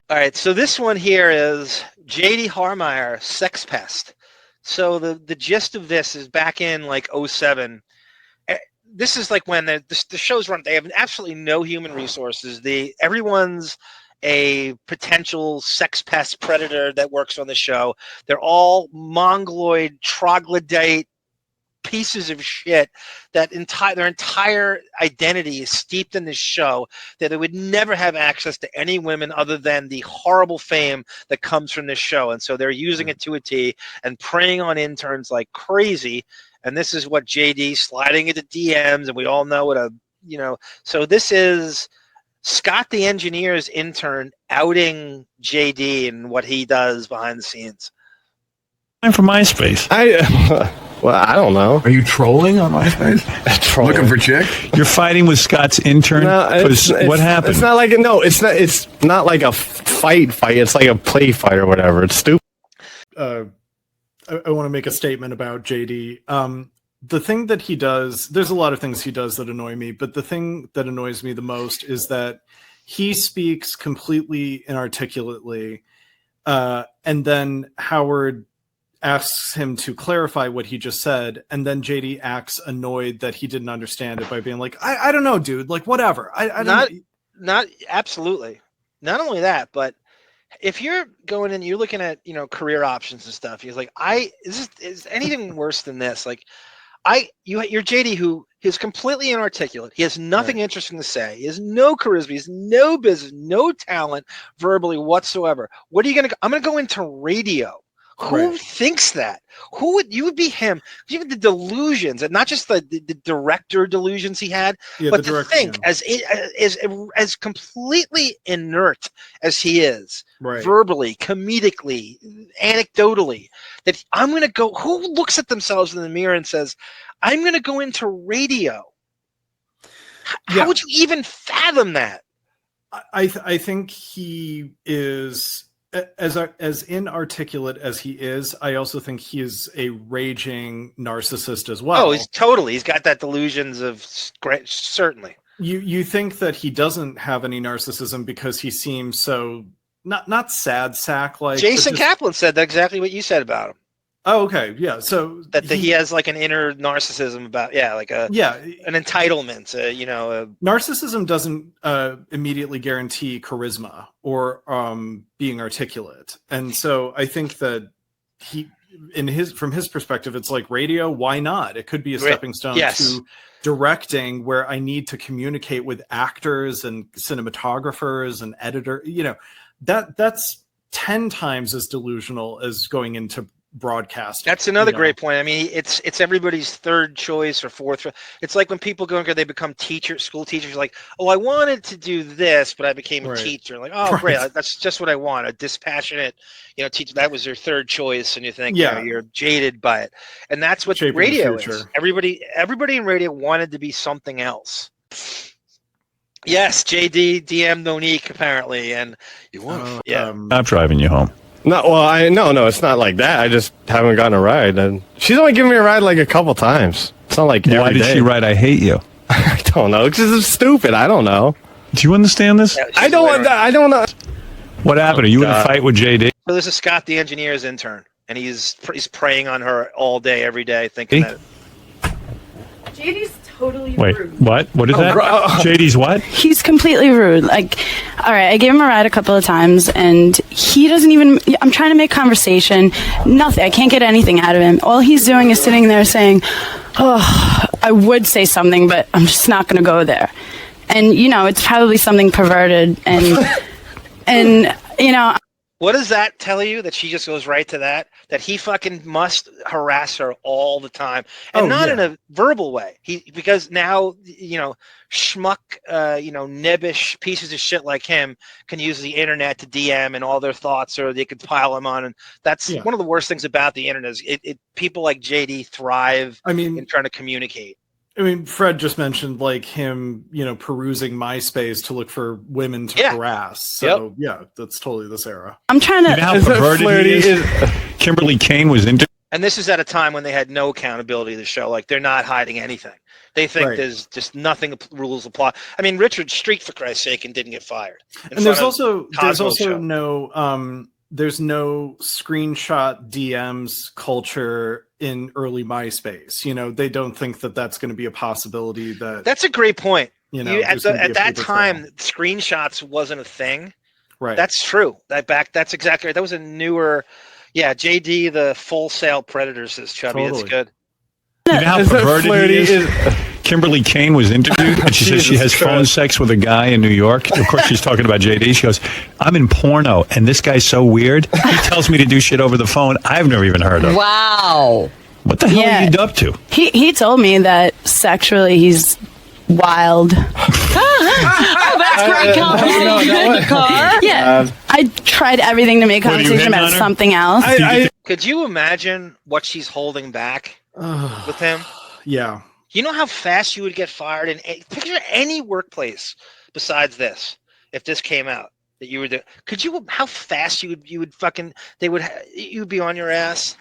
All right, so this one here is JD Harmeyer, Sex-Pest. So the gist of this is back in like '07. This is like when the shows run. They have absolutely no human resources. Everyone's a potential sex pest predator that works on the show. They're all mongoloid, troglodyte pieces of shit that their entire identity is steeped in this show, that they would never have access to any women other than the horrible fame that comes from this show. And so they're using it to a T and preying on interns like crazy. And this is what JD sliding into DMs, and we all know what so this is Scott the engineer's intern outing JD and what he does behind the scenes. Time for MySpace. Well, I don't know. Are you trolling on MySpace? Looking for chick? You're fighting with Scott's intern? No, what happened? It's not like it's not like a fight. It's like a play fight or whatever. It's stupid. I want to make a statement about JD. The thing that he does, there's a lot of things he does that annoy me, but the thing that annoys me the most is that he speaks completely inarticulately, and then Howard asks him to clarify what he just said, and then JD acts annoyed that he didn't understand it by being like, I don't know, dude, like whatever. I don't not absolutely. Not only that, but if you're going in, you're looking at career options and stuff. He's like, is anything worse than this? Like, you're JD, who is completely inarticulate. He has nothing interesting to say. He has no charisma. He has no business, no talent verbally whatsoever. What are you gonna? I'm gonna go into radio. Who thinks that? You would be him. Even the delusions, and not just the director delusions he had, but to think as completely inert as he is, verbally, comedically, anecdotally, that I'm going to go. Who looks at themselves in the mirror and says, "I'm going to go into radio"? How would you even fathom that? I think he is. As inarticulate as he is, I also think he is a raging narcissist as well. Oh, he's got that delusions of certainly. You think that he doesn't have any narcissism because he seems so not sad sack like. Jason Kaplan said that exactly what you said about him. Oh, okay, yeah. So that he has like an inner narcissism about an entitlement. Narcissism doesn't immediately guarantee charisma or being articulate, and so I think that from his perspective, it's like radio. Why not? It could be a stepping stone to directing, where I need to communicate with actors and cinematographers and editor. That's 10 times as delusional as going into broadcast. That's another great point. I mean, it's everybody's third choice or fourth. It's like when people go and they become school teachers, like, oh, I wanted to do this, but I became a teacher. Like, oh, great, that's just what I want. A dispassionate, teacher. That was their third choice, and you think, you're jaded by it, and that's what radio is. Everybody in radio wanted to be something else. Yes, JD DM Monique apparently, and you want. I'm driving you home. No, well, no, it's not like that. I just haven't gotten a ride, and she's only given me a ride like a couple times. It's not like why did she write "I hate you"? I don't know. Because it's stupid. I don't know. Do you understand this? I don't know. What happened? Are you in a fight with JD? So this is Scott, the engineer's intern, and he's preying on her all day, every day, thinking that. JD's totally rude. Wait, what? What is that? JD's what? He's completely rude. Like, all right, I gave him a ride a couple of times, and he doesn't even. I'm trying to make conversation. Nothing. I can't get anything out of him. All he's doing is sitting there saying, "Oh, I would say something, but I'm just not going to go there." And it's probably something perverted, and What does that tell you? That she just goes right to that? That he fucking must harass her all the time, and not in a verbal way. Because now schmuck, nebbish pieces of shit like him can use the internet to DM and all their thoughts, or they could pile them on. And that's one of the worst things about the internet. Is people like JD thrive. In trying to communicate. I mean, Fred just mentioned like him, perusing MySpace to look for women to harass. So that's totally this era. I'm trying to. You know how perverted he is? Kimberly Kane was into. And this is at a time when they had no accountability to the show. Like, they're not hiding anything. They think Right. there's just nothing rules apply. I mean, Richard Street, for Christ's sake, and didn't get fired. And there's also Cosmo's show. no there's no screenshot DMs culture in early MySpace. You know, they don't think that that's going to be a possibility. That's a great point. You know, at that time, screenshots wasn't a thing. Right. That's true. That's exactly right. That was a newer. Yeah, JD, the Full Sail Predator, says Chubby. Totally. It's good. You know how Is that perverted flirty? he is? Kimberly Kane was interviewed, and she says she has Jesus phone Christ. sex with a guy in New York. Of course, she's talking about JD. She goes, I'm in porno, and this guy's so weird. He tells me to do shit over the phone I've never even heard of. Wow. What the hell are you up to? He told me that sexually he's wild. Oh, that's great conversation in the car. Yeah. I tried everything to make What, are you conversation hitting about on her? something else. Could you imagine what she's holding back with him? Yeah. You know how fast you would get fired in picture any workplace besides this. If this came out that you were how fast you would fucking you'd be on your ass.